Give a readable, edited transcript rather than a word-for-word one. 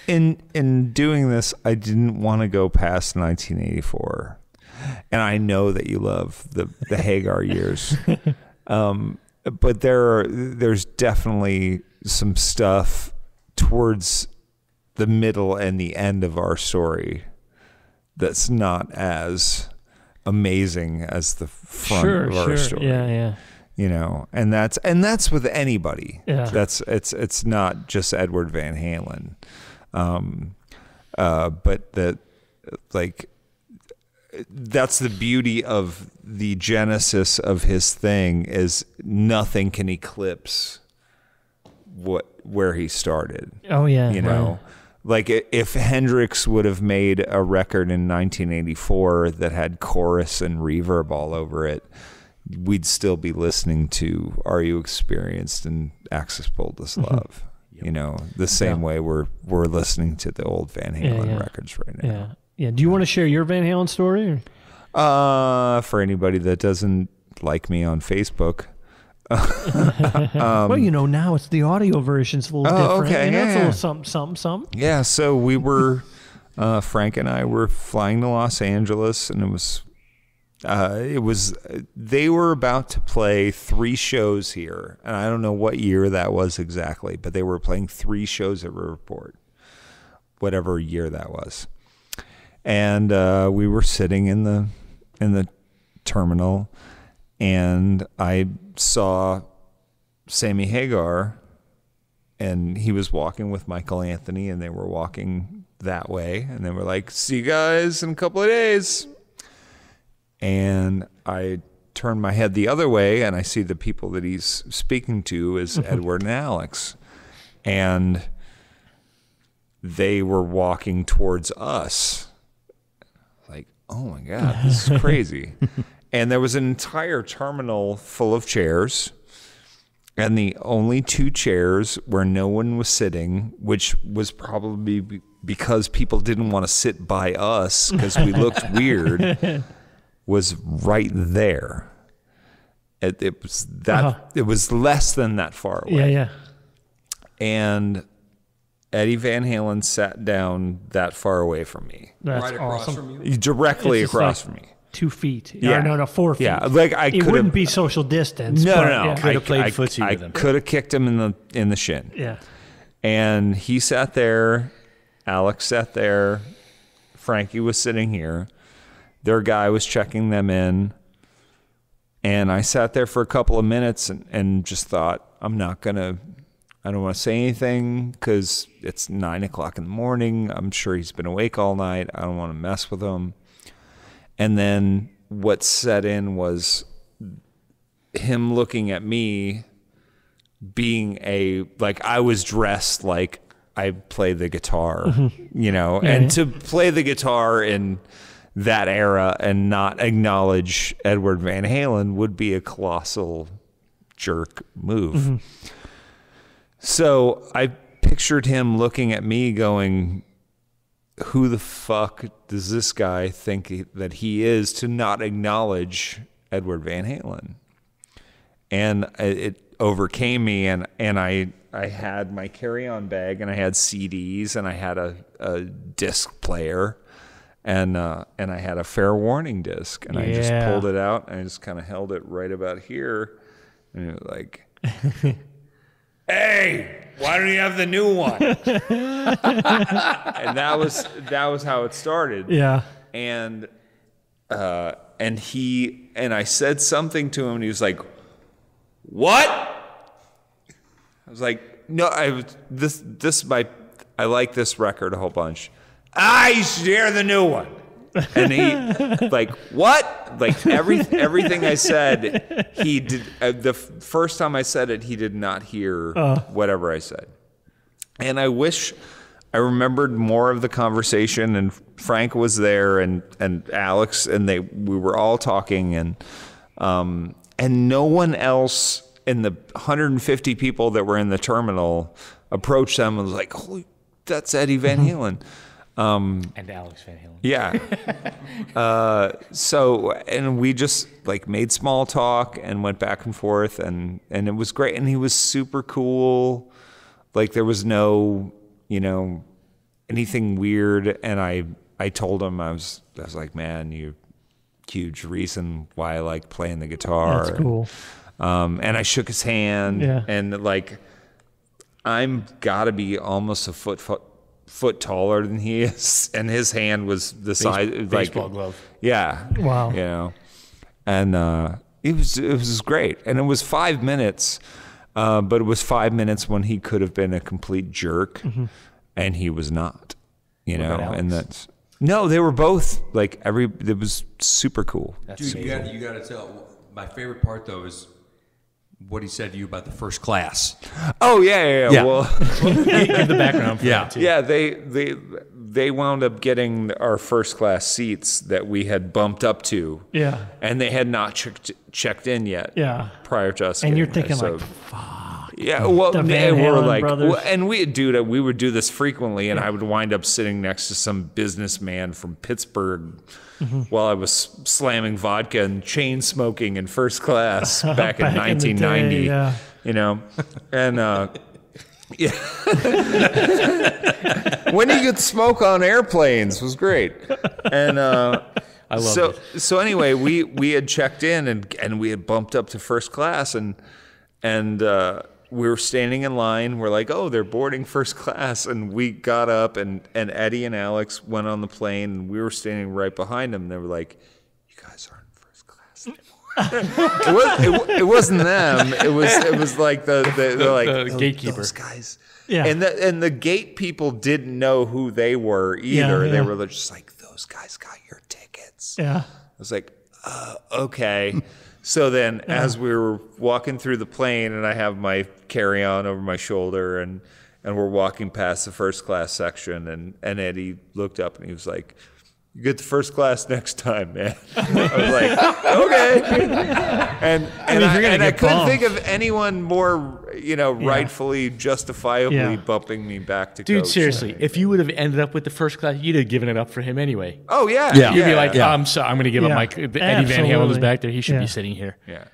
in doing this, I didn't want to go past 1984, and I know that you love the Hagar years, but there's definitely some stuff towards the middle and the end of our story that's not as amazing as the front of our story. Yeah. You know, and that's with anybody. Yeah. It's not just Edward Van Halen. But that's the beauty of the genesis of his thing is nothing can eclipse where he started. Oh yeah. You know, like if Hendrix would have made a record in 1984 that had chorus and reverb all over it, we'd still be listening to Are You Experienced and Axis Boldest Love. You know, the same way we're listening to the old Van Halen records right now. Yeah. Do you want to share your Van Halen story? For anybody that doesn't like me on Facebook. Well, you know, now it's the audio version's a little different. Okay. And that's a little something. Yeah, so we were, Frank and I were flying to Los Angeles, and they were about to play 3 shows here, and I don't know what year that was exactly, but they were playing 3 shows at Riverport, whatever year that was. And we were sitting in the terminal, and I saw Sammy Hagar, and he was walking with Michael Anthony, and they were walking that way, and they were like, "See you guys in a couple of days." And I turn my head the other way, and I see the people that he's speaking to is Edward and Alex. And they were walking towards us. Like, oh my God, this is crazy. And there was an entire terminal full of chairs, and the only 2 chairs where no one was sitting, which was probably because people didn't want to sit by us because we looked weird, was right there. It was that it was less than that far away. Yeah. And Eddie Van Halen sat down that far away from me. That's right across awesome. from you? Directly across from me. 2 feet. Yeah. No, 4 feet. Yeah, like it wouldn't be social distance. No, but, no. Yeah. Could have played footsie I with him. could have kicked him in the shin. Yeah. And he sat there. Alex sat there. Frankie was sitting here. Their guy was checking them in. And I sat there for a couple of minutes and just thought, I don't want to say anything because it's 9 o'clock in the morning. I'm sure he's been awake all night. I don't want to mess with him. And then what set in was him looking at me being I was dressed like I play the guitar, you know, and to play the guitar in that era and not acknowledge Edward Van Halen would be a colossal jerk move. So I pictured him looking at me going, who the fuck does this guy think that he is to not acknowledge Edward Van Halen? And it overcame me, and I had my carry-on bag, and I had CDs, and I had a disc player, and I had a Fair Warning disc, and I just pulled it out, and I just kind of held it right about here, and it was like, hey, why don't you have the new one? And that was how it started. Yeah. And I said something to him, and he was like, "What?" I was like, "No, I like this record a whole bunch. You should hear the new one." And he like, "What?" Like everything I said, he did. The first time I said it, he did not hear whatever I said. And I wish I remembered more of the conversation. And Frank was there, and Alex, and we were all talking, and no one else in the 150 people that were in the terminal approached them and was like, "Holy, that's Eddie Van Halen." And Alex Van Halen. Yeah. And we just made small talk and went back and forth, and it was great. And he was super cool. Like there was no, anything weird. And I told him, I was like, man, you're a huge reason why I like playing the guitar. That's cool. And I shook his hand, and like, I'm gotta be almost a foot taller than he is, and his hand was the size, like baseball glove. Yeah. Wow. You know, and it was great, and it was 5 minutes, but it was 5 minutes when he could have been a complete jerk, and he was not. You know, and that's. No, they were both like it was super cool. Dude, you got to tell. My favorite part though is what he said to you about the first class. Oh yeah. Well, Give the background for that too. yeah. They wound up getting our first class seats that we had bumped up to. Yeah. And they had not checked in yet. Yeah. Prior to us. And you're getting thinking there, like, so. fuck. Yeah, well, The they Van were Halen like, brothers. and we would do this frequently, and I would wind up sitting next to some businessman from Pittsburgh while I was slamming vodka and chain smoking in first class back in 1990. Day, yeah. You know, and yeah, when you could smoke on airplanes was great, and I love it. So anyway, we had checked in and we had bumped up to first class and we were standing in line. We're like, oh, they're boarding first class. And we got up, and Eddie and Alex went on the plane, and we were standing right behind them. They were like, you guys aren't first class anymore. It wasn't them. It was like the gatekeeper. Those guys. Yeah. And the gate people didn't know who they were either. Yeah. They were just like, those guys got your tickets. Yeah. I was like, okay. So then as we were walking through the plane, and I have my carry-on over my shoulder, and we're walking past the first class section, and Eddie looked up and he was like, you get the first class next time, man. I was like, okay. And I couldn't think of anyone more, rightfully, justifiably bumping me back to Dude, coach. seriously, if you would have ended up with the first class, you'd have given it up for him anyway. Oh, yeah. Yeah. You'd be like, I'm going to give up my... Eddie Van Halen is Absolutely. back there. He should Yeah. be sitting here. Yeah.